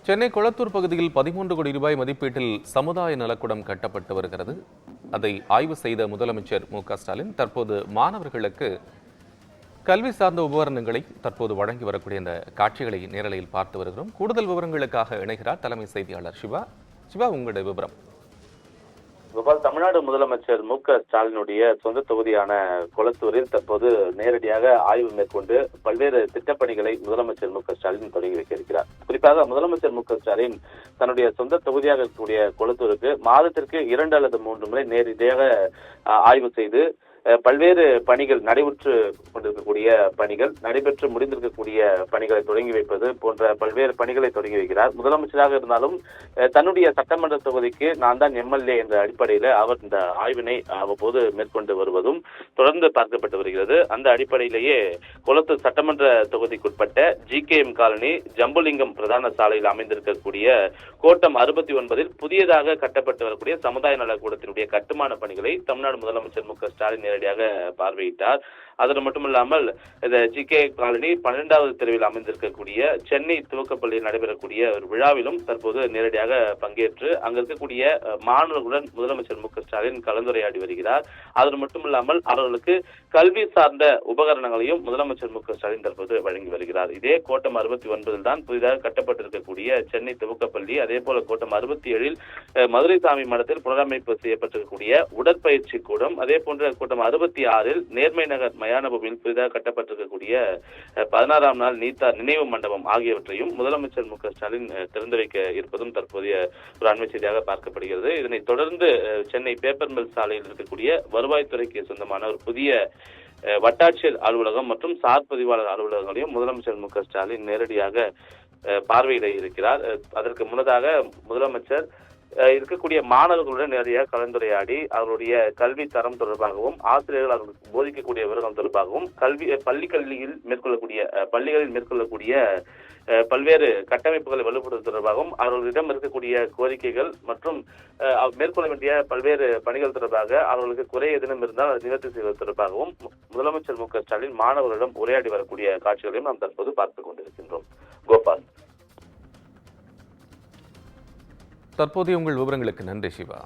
சென்னை கொளத்தூர் பகுதியில் 13 கோடி ரூபாய் மதிப்பீட்டில் சமுதாய நலக்கூடம் கட்டப்பட்டு வருகிறது. அதை ஆய்வு செய்த முதலமைச்சர் மு.க.ஸ்டாலின் தற்போது மாணவர்களுக்கு கல்வி சார்ந்த உபகரணங்களை தற்போது வழங்கி வரக்கூடிய இந்த காட்சிகளை நேரலையில் பார்த்து வருகிறோம். கூடுதல் விவரங்களுக்காக இணைகிறார் தலைமை செய்தியாளர் சிவா. உங்களுடைய விவரம். கோபால், தமிழ்நாடு முதலமைச்சர் மு.க.ஸ்டாலினுடைய சொந்த தொகுதியான கொளத்தூரில் தற்போது நேரடியாக ஆய்வு மேற்கொண்டு பல்வேறு திட்டப்பணிகளை முதலமைச்சர் மு.க.ஸ்டாலின் தொடங்கி வைக்க இருக்கிறார். குறிப்பாக முதலமைச்சர் மு.க.ஸ்டாலின் தன்னுடைய சொந்த தொகுதியாக இருக்கக்கூடிய கொளத்தூருக்கு மாதத்திற்கு 2 அல்லது 3 முறை நேரடியாக ஆய்வு செய்து பல்வேறு பணிகள் நடைபெற்று கொண்டிருக்கக்கூடிய பணிகள், நடைபெற்று முடிந்திருக்கக்கூடிய பணிகளை தொடங்கி வைப்பது போன்ற பல்வேறு பணிகளை தொடங்கி வைக்கிறார். முதலமைச்சராக இருந்தாலும் தன்னுடைய சட்டமன்ற தொகுதிக்கு நான் தான் எம்எல்ஏ என்ற அடிப்படையில் அவர் இந்த ஆய்வினை அவ்வப்போது மேற்கொண்டு வருவதும் தொடர்ந்து பார்க்கப்பட்டு வருகிறது. அந்த அடிப்படையிலேயே கொளத்தூர் சட்டமன்ற தொகுதிக்குட்பட்ட ஜிகேஎம் காலனி ஜம்புலிங்கம் பிரதான சாலையில் அமைந்திருக்கக்கூடிய கோட்டம் 69 புதியதாக கட்டப்பட்டு வரக்கூடிய சமுதாய நலக்கூடத்தினுடைய கட்டுமான பணிகளை தமிழ்நாடு முதலமைச்சர் மு.க.ஸ்டாலின் நேரடியாக பார்வையிட்டார். அது மட்டுமில்லாமல் இந்த ஜிகே காலனி 12வது தெருவில் அமைந்திருக்கக்கூடிய சென்னை துவக்கப்பள்ளியில் நடைபெறக்கூடிய ஒரு விழாவிலும் தற்போது நேரடியாக பங்கேற்று அங்க இருக்கக்கூடிய மாணவர்களுடன் முதலமைச்சர் மு.க.ஸ்டாலின் கலந்துரையாடி வருகிறார். அது மட்டுமில்லாமல் அவர்களுக்கு கல்வி சார்ந்த உபகரணங்களையும் முதலமைச்சர் மு.க.ஸ்டாலின் தற்போது வழங்கி வருகிறார். இதே கோட்டம் 69 தான் புதிதாக கட்டப்பட்டிருக்கக்கூடிய சென்னை துவக்கப்பள்ளி, அதே போல கோட்டம் 67 மதுரை சாமி மடத்தில் புனரமைப்பு செய்யப்பட்டிருக்கக்கூடிய உடற்பயிற்சி கூடம், அதே போன்ற கோட்டம் 66 நேர்மை நகர் மயான பூமியில் புதிதாக கட்டப்பட்டிருக்கக்கூடிய 16ஆம் நாள் நீத்தா நினைவு மண்டபம் ஆகியவற்றையும் முதலமைச்சர் மு.க.ஸ்டாலின் திறந்து வைக்க இருப்பதும் தற்போதைய ஒரு அண்மை செய்தியாக பார்க்கப்படுகிறது. இதனைத் தொடர்ந்து சென்னை பேப்பர் மில் சாலையில் இருக்கக்கூடிய வருவாய்த்துறைக்கு சொந்தமான ஒரு புதிய வட்டாட்சியர் அலுவலகம் மற்றும் சார் பதிவாளர் அலுவலகங்களையும் முதலமைச்சர் மு.க.ஸ்டாலின் நேரடியாக பார்வையிட இருக்கிறார். அதற்கு முன்னதாக முதலமைச்சர் இருக்கக்கூடிய மாணவர்களுடன் நேரடியாக கலந்துரையாடி அவருடைய கல்வி தரம் தொடர்பாகவும் ஆசிரியர்கள் அவர்களுக்கு போதிக்கக்கூடிய விவரங்கள் தொடர்பாகவும் பள்ளிகளில் மேற்கொள்ளக்கூடிய பல்வேறு கட்டமைப்புகளை வலுப்படுத்துவது தொடர்பாகவும் அவர்களிடம் இருக்கக்கூடிய கோரிக்கைகள் மற்றும் மேற்கொள்ள வேண்டிய பல்வேறு பணிகள் தொடர்பாக அவர்களுக்கு குறை எதனும் இருந்தால் அதை நிவர்த்தி செய்வது தொடர்பாகவும் முதலமைச்சர் மு.க.ஸ்டாலின் மாணவர்களிடம் உரையாடி வரக்கூடிய காட்சிகளையும் நாம் தற்போது பார்த்துக் கொண்டிருக்கின்றோம். கோபால், தற்போதைய உங்கள் விவரங்களுக்கு நன்றி சிவா.